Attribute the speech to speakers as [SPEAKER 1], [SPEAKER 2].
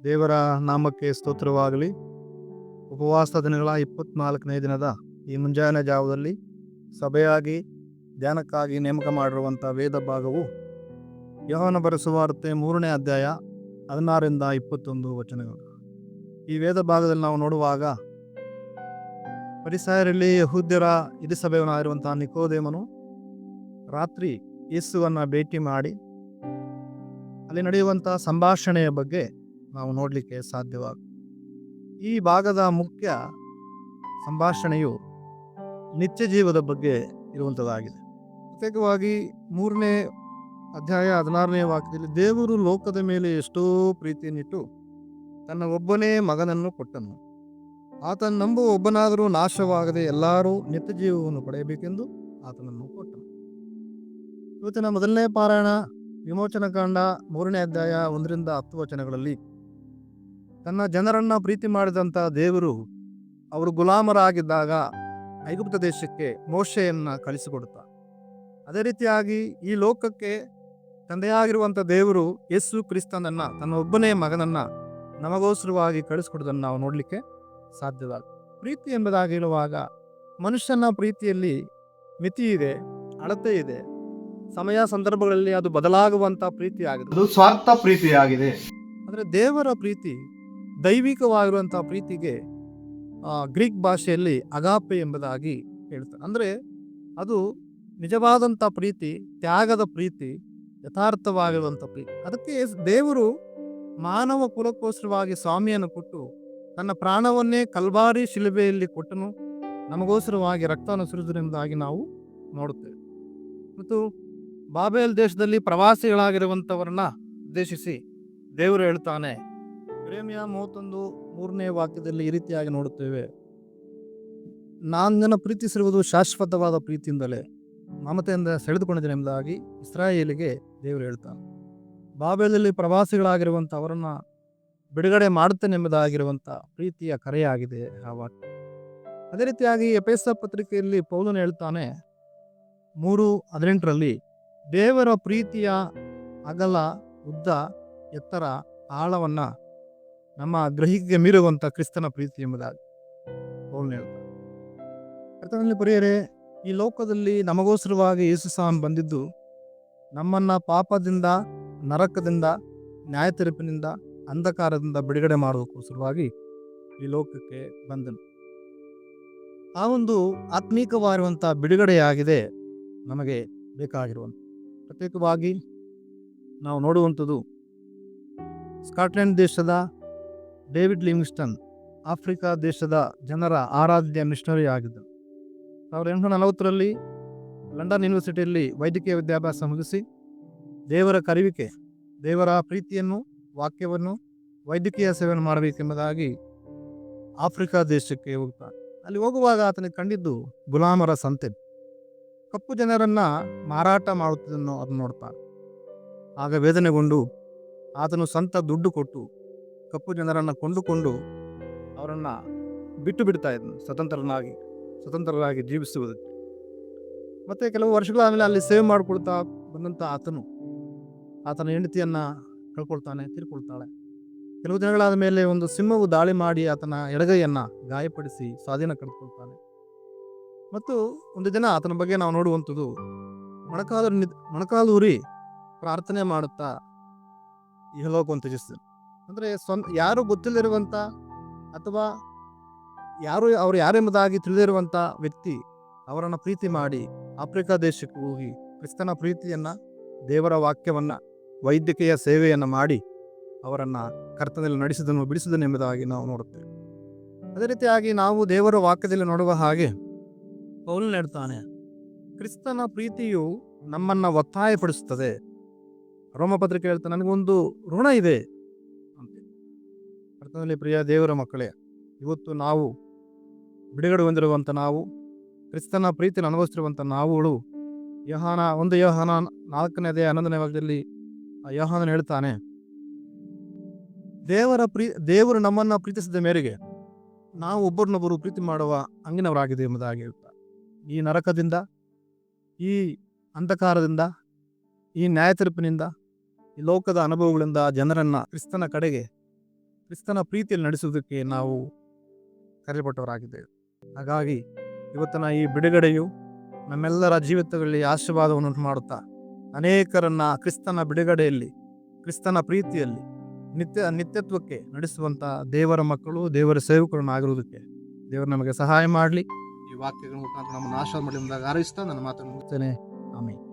[SPEAKER 1] ದೇವರ ನಾಮಕ್ಕೆ ಸ್ತೋತ್ರವಾಗಲಿ. ಉಪವಾಸ ದಿನಗಳ 24ನೇ ದಿನದ ಈ ಮುಂಜಾನೆ ಜಾವದಲ್ಲಿ ಸಭೆಯಾಗಿ ಧ್ಯಾನಕ್ಕಾಗಿ ನೇಮಕ ಮಾಡಿರುವಂಥ ವೇದ ಭಾಗವು ಯೋಹಾನ ಬರೆಸುವಾರ್ತೆ 3ನೇ ಅಧ್ಯಾಯ 16ರಿಂದ 21 ವಚನಗಳು. ಈ ವೇದ ಭಾಗದಲ್ಲಿ ನಾವು ನೋಡುವಾಗ ಫರಿಸಾಯರಲ್ಲಿ ಯಹೂದ್ಯರ ಹಿರೀಸಭೆಯವನಾಗಿರುವಂತಹ ನಿಕೋದೇಮನು ರಾತ್ರಿ ಯೇಸುವನ್ನು ಭೇಟಿ ಮಾಡಿ ಅಲ್ಲಿ ನಡೆಯುವಂಥ ಸಂಭಾಷಣೆಯ ಬಗ್ಗೆ ನಾವು ನೋಡಲಿಕ್ಕೆ ಸಾಧ್ಯವಾಗುತ್ತೆ. ಈ ಭಾಗದ ಮುಖ್ಯ ಸಂಭಾಷಣೆಯು ನಿತ್ಯ ಜೀವದ ಬಗ್ಗೆ ಇರುವಂಥದ್ದಾಗಿದೆ. ಪ್ರತ್ಯೇಕವಾಗಿ 3ನೇ ಅಧ್ಯಾಯ 16ನೇ ವಾಕ್ಯದಲ್ಲಿ ದೇವರು ಲೋಕದ ಮೇಲೆ ಎಷ್ಟೋ ಪ್ರೀತಿಯನ್ನಿಟ್ಟು ತನ್ನ ಒಬ್ಬನೇ ಮಗನನ್ನು ಕೊಟ್ಟನು. ಆತನ ನಂಬುವ ಒಬ್ಬನಾದರೂ ನಾಶವಾಗದೆ ಎಲ್ಲರೂ ನಿತ್ಯ ಜೀವವನ್ನು ಪಡೆಯಬೇಕೆಂದು ಆತನನ್ನು ಕೊಟ್ಟನು. ಇವತ್ತಿನ ಮೊದಲನೇ ಪಾರಾಯಣ ವಿಮೋಚನಕಾಂಡ 3ನೇ ಅಧ್ಯಾಯ 1ರಿಂದ 10 ವಚನಗಳಲ್ಲಿ ತನ್ನ ಜನರನ್ನ ಪ್ರೀತಿ ಮಾಡಿದಂಥ ದೇವರು ಅವರು ಗುಲಾಮರಾಗಿದ್ದಾಗ ಐಗುಪ್ತ ದೇಶಕ್ಕೆ ಮೋಶೆಯನ್ನ ಕಳಿಸಿಕೊಡುತ್ತಾ, ಅದೇ ರೀತಿಯಾಗಿ ಈ ಲೋಕಕ್ಕೆ ತಂದೆಯಾಗಿರುವಂಥ ದೇವರು ಯೇಸು ಕ್ರಿಸ್ತನನ್ನ ತನ್ನ ಒಬ್ಬನೇ ಮಗನನ್ನ ನಮಗೋಸ್ಕರವಾಗಿ ಕಳಿಸ್ಕೊಡೋದನ್ನು ನಾವು ನೋಡಲಿಕ್ಕೆ ಸಾಧ್ಯವಾಗುತ್ತೆ. ಪ್ರೀತಿ ಎಂಬುದಾಗಿ ಹೇಳುವಾಗ ಮನುಷ್ಯನ ಪ್ರೀತಿಯಲ್ಲಿ ಮಿತಿ ಇದೆ, ಅಳತೆ ಇದೆ, ಸಮಯ ಸಂದರ್ಭಗಳಲ್ಲಿ ಅದು ಬದಲಾಗುವಂತ ಪ್ರೀತಿ ಆಗಿದೆ, ಅದು ಸ್ವಾರ್ಥ ಪ್ರೀತಿಯಾಗಿದೆ. ಆದರೆ ದೇವರ ಪ್ರೀತಿ ದೈವಿಕವಾಗಿರುವಂತಹ ಪ್ರೀತಿಗೆ ಗ್ರೀಕ್ ಭಾಷೆಯಲ್ಲಿ ಅಗಾಪೆ ಎಂಬುದಾಗಿ ಹೇಳ್ತಾರೆ. ಅಂದರೆ ಅದು ನಿಜವಾದಂಥ ಪ್ರೀತಿ, ತ್ಯಾಗದ ಪ್ರೀತಿ, ಯಥಾರ್ಥವಾಗಿರುವಂಥ ಪ್ರೀತಿ. ಅದಕ್ಕೆ ದೇವರು ಮಾನವ ಕುಲಕ್ಕೋಸ್ಕರವಾಗಿ ಸ್ವಾಮಿಯನ್ನು ಕೊಟ್ಟು ತನ್ನ ಪ್ರಾಣವನ್ನೇ ಕಲ್ವಾರಿ ಶಿಲುಬೆಯಲ್ಲಿ ಕೊಟ್ಟನು, ನಮಗೋಸ್ಕರವಾಗಿ ರಕ್ತವನ್ನು ಸುರಿದುದರಿಂದಾಗಿ ನಾವು ನೋಡುತ್ತೇವೆ. ಮತ್ತು ಬಾಬೆಲ್ ದೇಶದಲ್ಲಿ ಪ್ರವಾಸಿಗಳಾಗಿರುವಂಥವರನ್ನ ಉದ್ದೇಶಿಸಿ ದೇವರು ಹೇಳ್ತಾನೆ, ಯೆರೆಮೀಯ 31:3ನೇ ವಾಕ್ಯದಲ್ಲಿ ಈ ರೀತಿಯಾಗಿ ನೋಡುತ್ತೇವೆ, ನಾನು ನಿನ್ನ ಪ್ರೀತಿಸಿರುವುದು ಶಾಶ್ವತವಾದ ಪ್ರೀತಿಯಿಂದಲೇ ಮಮತೆಯಿಂದ ಸೆಳೆದುಕೊಂಡಿದ್ದೇನೆ ಎಂಬುದಾಗಿ ಇಸ್ರಾಯೇಲಿಗೆ ದೇವರು ಹೇಳ್ತಾನೆ. ಬಾಬೆಲಲ್ಲಿ ಪ್ರವಾಸಿಗಳಾಗಿರುವಂಥ ಅವರನ್ನ ಬಿಡುಗಡೆ ಮಾಡುತ್ತೇನೆ ಎಂಬುದಾಗಿರುವಂಥ ಪ್ರೀತಿಯ ಕರೆಯಾಗಿದೆ ಆ ವಾಕ್ಯ. ಅದೇ ರೀತಿಯಾಗಿ ಎಫೆಸ ಪತ್ರಿಕೆಯಲ್ಲಿ ಪೌಲನು ಹೇಳ್ತಾನೆ 3:18ರಲ್ಲಿ, ದೇವರ ಪ್ರೀತಿಯ ಅಗಲ, ಉದ್ದ, ಎತ್ತರ, ಆಳವನ್ನ ನಮ್ಮ ಗ್ರಹಿಕೆಗೆ ಮೀರುವಂಥ ಕ್ರಿಸ್ತನ ಪ್ರೀತಿ ಎಂಬುದಾಗಿ ಪೌಲನು ಹೇಳ್ತಾನೆ. ಕರ್ತನಲ್ಲಿ ಪ್ರಿಯರೇ, ಈ ಲೋಕದಲ್ಲಿ ನಮಗೋಸ್ಕರವಾಗಿ ಯೇಸು ಸ್ವಾಮಿ ಬಂದಿದ್ದು ನಮ್ಮನ್ನ ಪಾಪದಿಂದ, ನರಕದಿಂದ, ನ್ಯಾಯ ತೀರ್ಪಿನಿಂದ, ಅಂಧಕಾರದಿಂದ ಬಿಡುಗಡೆ ಮಾಡೋದಕ್ಕೋಸ್ಕರವಾಗಿ ಈ ಲೋಕಕ್ಕೆ ಬಂದನು. ಆ ಒಂದು ಆತ್ಮೀಕವಾಗಿರುವಂಥ ಬಿಡುಗಡೆಯಾಗಿದೆ ನಮಗೆ ಬೇಕಾಗಿರುವಂಥ. ಪ್ರತ್ಯೇಕವಾಗಿ ನಾವು ನೋಡುವಂಥದ್ದು ಸ್ಕಾಟ್ಲೆಂಡ್ ದೇಶದ ಡೇವಿಡ್ ಲಿವಿಂಗ್ಸ್ಟನ್ ಆಫ್ರಿಕಾ ದೇಶದ ಜನರ ಆರಾಧ್ಯ ಮಿಷನರಿ ಆಗಿದ್ದರು. 1840ರಲ್ಲಿ ಲಂಡನ್ ಯೂನಿವರ್ಸಿಟಿಯಲ್ಲಿ ವೈದ್ಯಕೀಯ ವಿದ್ಯಾಭ್ಯಾಸ ಮುಗಿಸಿ ದೇವರ ಕರೆಯುವಿಕೆ, ದೇವರ ಪ್ರೀತಿಯನ್ನು, ವಾಕ್ಯವನ್ನು, ವೈದ್ಯಕೀಯ ಸೇವೆಯನ್ನು ಮಾಡಬೇಕೆಂಬುದಾಗಿ ಆಫ್ರಿಕಾ ದೇಶಕ್ಕೆ ಹೋಗ್ತಾನೆ. ಅಲ್ಲಿ ಹೋಗುವಾಗ ಆತನಿಗೆ ಕಂಡಿದ್ದು ಗುಲಾಮರ ಸಂತೆ, ಕಪ್ಪು ಜನರನ್ನ ಮಾರಾಟ ಮಾಡುತ್ತಿದ್ದನ್ನು ಅದನ್ನು ನೋಡ್ತಾನೆ. ಆಗ ವೇದನೆಗೊಂಡು ಆತನು ಸ್ವಂತ ದುಡ್ಡು ಕೊಟ್ಟು ಕಪ್ಪು ಜನರನ್ನು ಕೊಂಡುಕೊಂಡು ಅವರನ್ನು ಬಿಟ್ಟು ಬಿಡ್ತಾ ಇದ್ದನು ಸ್ವತಂತ್ರರಾಗಿ ಜೀವಿಸುವುದಕ್ಕೆ. ಮತ್ತೆ ಕೆಲವು ವರ್ಷಗಳಾದಮೇಲೆ ಅಲ್ಲಿ ಸೇವೆ ಮಾಡಿಕೊಳ್ತಾ ಬಂದಂಥ ಆತನ ಹೆಂಡತಿಯನ್ನ ಕಳ್ಕೊಳ್ತಾನೆ, ತೀರ್ಕೊಳ್ತಾಳೆ. ಕೆಲವು ದಿನಗಳಾದ ಮೇಲೆ ಒಂದು ಸಿಂಹವು ದಾಳಿ ಮಾಡಿ ಆತನ ಎಡಗೈಯನ್ನ ಗಾಯಪಡಿಸಿ ಸ್ವಾಧೀನ ಕಳೆದುಕೊಳ್ತಾನೆ. ಮತ್ತು ಒಂದು ದಿನ ಆತನ ಬಗ್ಗೆ ನಾವು ನೋಡುವಂಥದ್ದು ಮೊಣಕಾಲೂರಿ ಪ್ರಾರ್ಥನೆ ಮಾಡುತ್ತಾ ಇಹಲೋಕವನ್ನು ತ್ಯಜಿಸಿದನು. ಅಂದರೆ ಯಾರು ಗೊತ್ತಿಲ್ಲದಿರುವಂಥ ಅಥವಾ ಅವ್ರು ಯಾರೆಂಬುದಾಗಿ ತಿಳಿದಿರುವಂಥ ವ್ಯಕ್ತಿ ಅವರನ್ನು ಪ್ರೀತಿ ಮಾಡಿ ಆಫ್ರಿಕಾ ದೇಶಕ್ಕೆ ಹೋಗಿ ಕ್ರಿಸ್ತನ ಪ್ರೀತಿಯನ್ನ, ದೇವರ ವಾಕ್ಯವನ್ನ, ವೈದ್ಯಕೀಯ ಸೇವೆಯನ್ನು ಮಾಡಿ ಅವರನ್ನು ಕರ್ತನಲ್ಲಿ ನಡೆಸಿದನು, ಬಿಡಿಸಿದನು ಎಂಬುದಾಗಿ ನಾವು ನೋಡುತ್ತೇವೆ. ಅದೇ ರೀತಿಯಾಗಿ ನಾವು ದೇವರ ವಾಕ್ಯದಲ್ಲಿ ನೋಡುವ ಹಾಗೆ ಪೌಲನು ಹೇಳ್ತಾನೆ, ಕ್ರಿಸ್ತನ ಪ್ರೀತಿಯು ನಮ್ಮನ್ನ ಒತ್ತಾಯಪಡಿಸುತ್ತದೆ. ರೋಮಪತ್ರಿಕೆ ಹೇಳ್ತಾನೆ, ನನಗೊಂದು ಋಣ ಇದೆ ಅಂತ. ಕರ್ತನಲ್ಲಿ ಪ್ರಿಯ ದೇವರ ಮಕ್ಕಳೇ, ಇವತ್ತು ನಾವು ಬಿಡುಗಡೆ ಹೊಂದಿರುವಂಥ ನಾವು, ಕ್ರಿಸ್ತನ ಪ್ರೀತಿಯನ್ನು ಅನುಭವಿಸಿರುವಂಥ ನಾವುಗಳು, ಯೋಹಾನ 4ನೇ ಅಧ್ಯಾಯ 11ನೇ ವಾಕ್ಯದಲ್ಲಿ ಯೋಹಾನನು ಹೇಳ್ತಾನೆ, ದೇವರು ನಮ್ಮನ್ನ ಪ್ರೀತಿಸಿದ ಮೇರೆಗೆ ನಾವು ಒಬ್ಬರನ್ನೊಬ್ಬರು ಪ್ರೀತಿ ಮಾಡುವ ಹಂಗಿನವರಾಗಿದೆ ಎಂಬುದಾಗಿ ಹೇಳ್ತಾರೆ. ಈ ನರಕದಿಂದ, ಈ ಅಂಧಕಾರದಿಂದ, ಈ ನ್ಯಾಯ ತೀರ್ಪಿನಿಂದ, ಈ ಲೋಕದ ಅನುಭವಗಳಿಂದ ಜನರನ್ನ ಕ್ರಿಸ್ತನ ಕಡೆಗೆ ಕ್ರಿಸ್ತನ ಪ್ರೀತಿಯಲ್ಲಿ ನಡೆಸುವುದಕ್ಕೆ ನಾವು ಕರೆಯಲ್ಪಟ್ಟವರಾಗಿದ್ದೇವೆ. ಹಾಗಾಗಿ ಇವತ್ತಿನ ಈ ಬಿಡುಗಡೆಯು ನಮ್ಮೆಲ್ಲರ ಜೀವಿತಗಳಲ್ಲಿ ಆಶೀರ್ವಾದವನ್ನು ಮಾಡುತ್ತಾ ಅನೇಕರನ್ನ ಕ್ರಿಸ್ತನ ಬಿಡುಗಡೆಯಲ್ಲಿ, ಕ್ರಿಸ್ತನ ಪ್ರೀತಿಯಲ್ಲಿ ನಿತ್ಯತ್ವಕ್ಕೆ ನಡೆಸುವಂಥ ದೇವರ ಮಕ್ಕಳು, ದೇವರ ಸೇವಕರನ್ನಾಗಿರುವುದಕ್ಕೆ ದೇವರು ನಮಗೆ ಸಹಾಯ ಮಾಡಲಿ. ಈ ವಾಕ್ಯಗಳ ಮುಖಾಂತರ ನಮ್ಮನ್ನು ಆಶೀರ್ವಾದ ಮಾಡಲಿ ಎಂಬುದಾಗಿ ಹಾರೈಸ್ತಾ ನನ್ನ ಮಾತನ್ನು ಮುಗಿಸ್ತೇನೆ. ಆಮೆನ್.